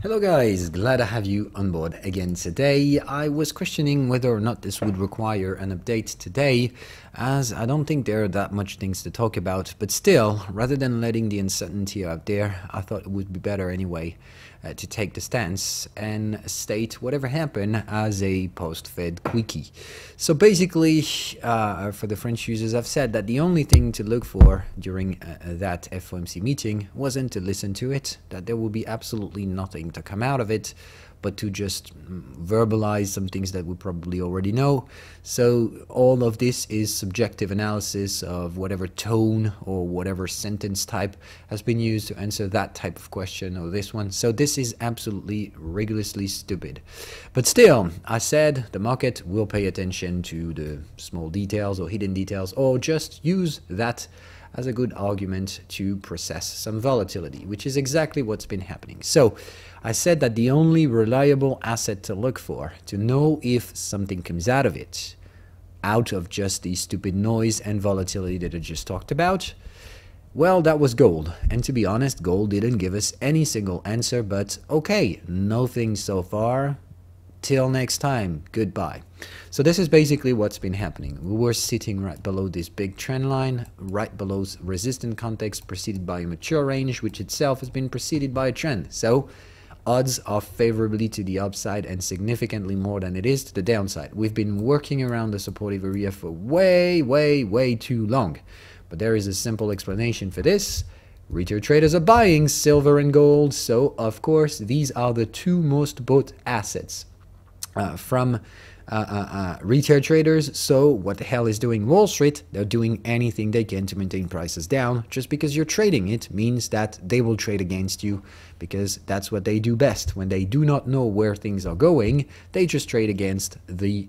Hello guys, glad to have you on board again today. I was questioning whether or not this would require an update today, as I don't think there are that much things to talk about, but still, rather than letting the uncertainty out there, I thought it would be better anyway to take the stance and state whatever happened as a post-Fed quickie. So basically, for the French users, I've said that the only thing to look for during that FOMC meeting wasn't to listen to it, that there will be absolutely nothing to come out of it, but to just verbalize some things that we probably already know. So all of this is subjective analysis of whatever tone or whatever sentence type has been used to answer that type of question or this one. So this is absolutely rigorously stupid. But still, I said the market will pay attention to the small details or hidden details, or just use that as a good argument to process some volatility, which is exactly what's been happening. So I said that the only reliable asset to look for, to know if something comes out of it, out of just the stupid noise and volatility that I just talked about, well, that was gold. And to be honest, gold didn't give us any single answer, but okay, nothing so far. Till next time, goodbye. So this is basically what's been happening. We were sitting right below this big trend line, right below resistant context, preceded by a mature range, which itself has been preceded by a trend. So odds are favorably to the upside and significantly more than it is to the downside. We've been working around the supportive area for way too long. But there is a simple explanation for this. Retail traders are buying silver and gold, so of course these are the two most bought assets from retail traders. So what the hell is doing Wall Street? They're doing anything they can to maintain prices down. Just because you're trading it means that they will trade against you, because that's what they do best. When they do not know where things are going, they just trade against the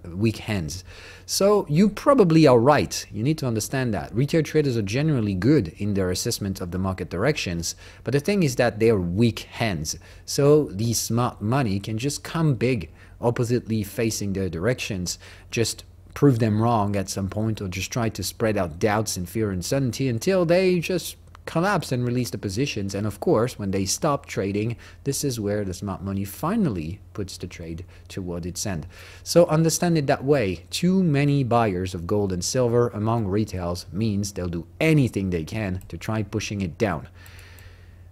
weak hands. So you probably are right. You need to understand that retail traders are generally good in their assessment of the market directions, but the thing is that they're weak hands. So the smart money can just come big oppositely facing their directions, just prove them wrong at some point, or just try to spread out doubts and fear and uncertainty until they just collapse and release the positions. And of course, when they stop trading, this is where the smart money finally puts the trade toward its end. So understand it that way. Too many buyers of gold and silver among retails means they'll do anything they can to try pushing it down.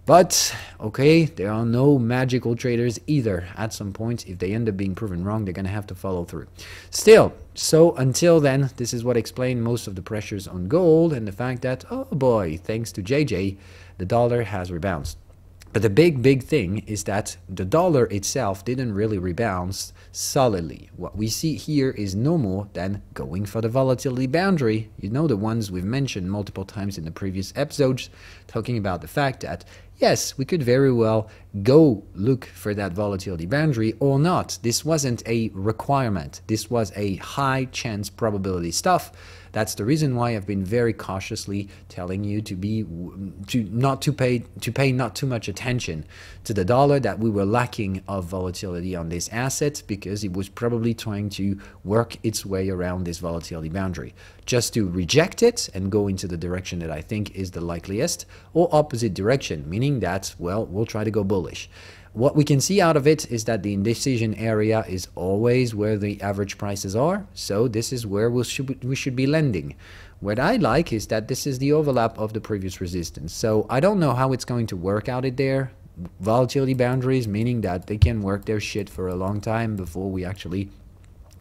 But, okay, there are no magical traders either. At some point, if they end up being proven wrong, they're going to have to follow through. Still, so until then, this is what explained most of the pressures on gold and the fact that, oh boy, thanks to JJ, the dollar has rebounded. But the big thing is that the dollar itself didn't really rebound solidly. What we see here is no more than going for the volatility boundary. You know, the ones we've mentioned multiple times in the previous episodes, talking about the fact that yes, we could very well go look for that volatility boundary or not. This wasn't a requirement. This was a high chance probability stuff. That's the reason why I've been very cautiously telling you to pay not too much attention to the dollar, that we were lacking of volatility on this asset because it was probably trying to work its way around this volatility boundary. Just to reject it and go into the direction that I think is the likeliest, or opposite direction, meaning that, well, we'll try to go bullish. What we can see out of it is that the indecision area is always where the average prices are, so this is where we should be lending. What I like is that this is the overlap of the previous resistance, so I don't know how it's going to work out it there. Volatility boundaries, meaning that they can work their shit for a long time before we actually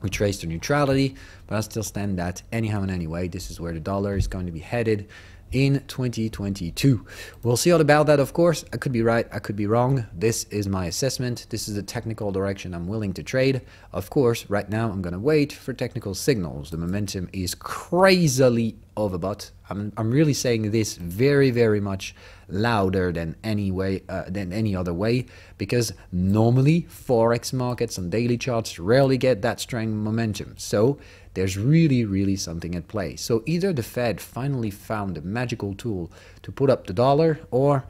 retrace to neutrality, but I still stand that anyhow and anyway, this is where the dollar is going to be headed in 2022. We'll see all about that, of course. I could be right, I could be wrong. This is my assessment. This is the technical direction I'm willing to trade. Of course, right now I'm going to wait for technical signals. The momentum is crazily overbought. I'm really saying this very much louder than any other way, because normally forex markets on daily charts rarely get that strong momentum. So there's really something at play. So either the Fed finally found a magical tool to put up the dollar, or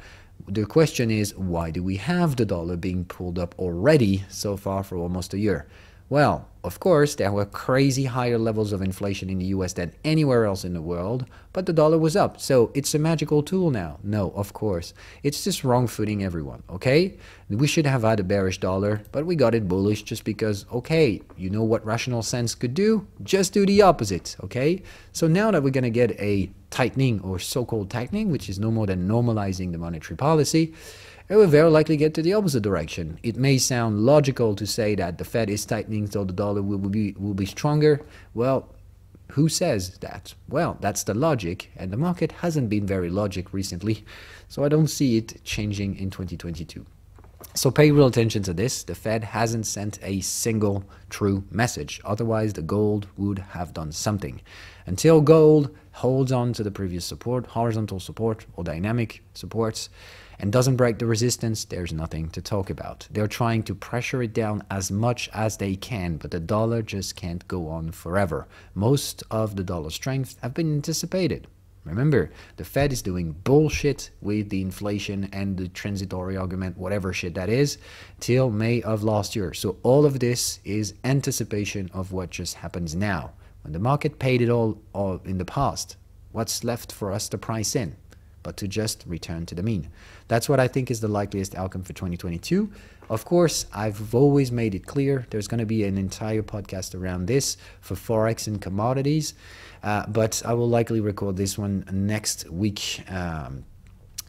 the question is, why do we have the dollar being pulled up already so far for almost a year? Well, of course, there were crazy higher levels of inflation in the US than anywhere else in the world, but the dollar was up. So it's a magical tool now. No, of course. It's just wrong footing everyone, okay? We should have had a bearish dollar, but we got it bullish just because, okay, you know what rational sense could do? Just do the opposite, okay? So now that we're going to get a tightening or so-called tightening, which is no more than normalizing the monetary policy, it will very likely get to the opposite direction. It may sound logical to say that the Fed is tightening so the dollar will be stronger. Well, who says that? Well, that's the logic, and the market hasn't been very logic recently, so I don't see it changing in 2022. So pay real attention to this. The Fed hasn't sent a single true message. Otherwise, the gold would have done something. Until gold holds on to the previous support, horizontal support or dynamic supports, and doesn't break the resistance, there's nothing to talk about. They're trying to pressure it down as much as they can, but the dollar just can't go on forever. Most of the dollar strength have been anticipated. Remember, the Fed is doing bullshit with the inflation and the transitory argument, whatever shit that is, till May of last year. So all of this is anticipation of what just happens now. When the market paid it all in the past, what's left for us to price in? But to just return to the mean. That's what I think is the likeliest outcome for 2022. Of course, I've always made it clear there's going to be an entire podcast around this for forex and commodities, but I will likely record this one next week.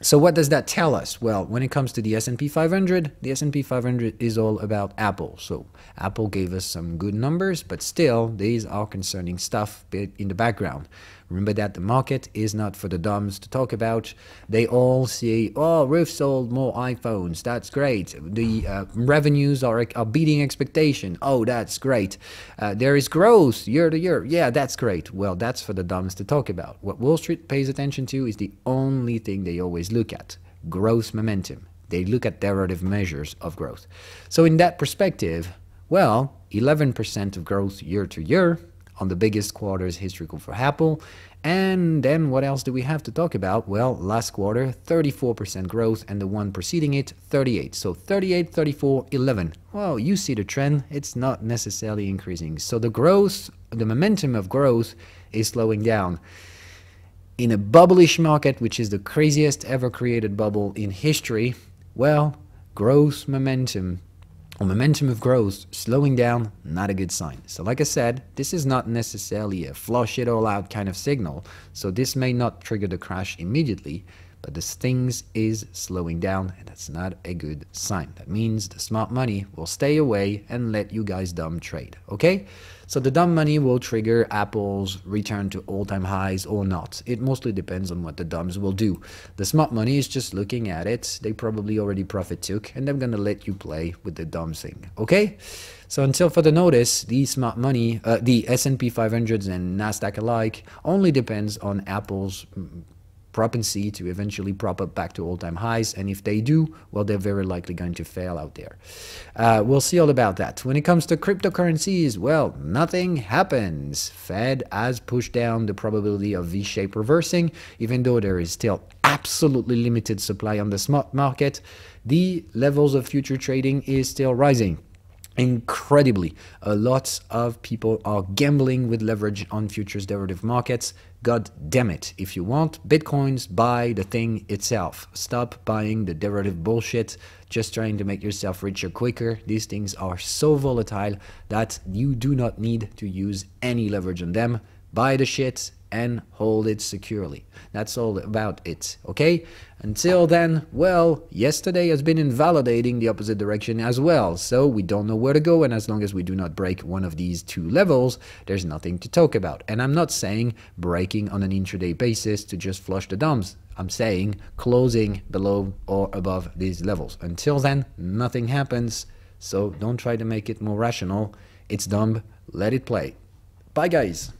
So what does that tell us? Well, when it comes to the S&P 500, the S&P 500 is all about Apple. So Apple gave us some good numbers, but still, these are concerning stuff in the background. Remember that the market is not for the dumbs to talk about. They all say, oh, we've sold more iPhones. That's great. The revenues are beating expectation. Oh, that's great. There is growth year to year. Yeah, that's great. Well, that's for the dumbs to talk about. What Wall Street pays attention to is the only thing they always look at, growth momentum. They look at derivative measures of growth. So in that perspective, well, 11% of growth year to year on the biggest quarters historical for Apple. And then what else do we have to talk about? Well, last quarter, 34% growth, and the one preceding it, 38. So 38, 34, 11. Well, you see the trend. It's not necessarily increasing. So the growth, the momentum of growth is slowing down. In a bubblish market, which is the craziest ever created bubble in history, well, growth momentum, or momentum of growth slowing down, not a good sign. So like I said, this is not necessarily a flush it all out kind of signal, so this may not trigger the crash immediately, but the things is slowing down, and that's not a good sign. That means the smart money will stay away and let you guys dumb trade, okay? So the dumb money will trigger Apple's return to all-time highs or not. It mostly depends on what the dumbs will do. The smart money is just looking at it. They probably already profit took, and they're gonna let you play with the dumb thing, okay? So until further notice, the smart money, the S&P 500s and NASDAQ alike, only depends on Apple's propensity to eventually prop up back to all-time highs, and if they do, well, they're very likely going to fail out there. We'll see all about that. When it comes to cryptocurrencies, well, nothing happens. Fed has pushed down the probability of V-shape reversing, even though there is still absolutely limited supply on the spot market. The levels of future trading is still rising. Incredibly, a lot of people are gambling with leverage on futures derivative markets. God damn it. If you want Bitcoins, buy the thing itself. Stop buying the derivative bullshit, just trying to make yourself richer quicker. These things are so volatile that you do not need to use any leverage on them. Buy the shit and hold it securely. That's all about it, okay? Until then, well, yesterday has been invalidating the opposite direction as well, so we don't know where to go, and as long as we do not break one of these two levels, there's nothing to talk about. And I'm not saying breaking on an intraday basis to just flush the dumbs. I'm saying closing below or above these levels. Until then, nothing happens, so don't try to make it more rational. It's dumb. Let it play. Bye, guys.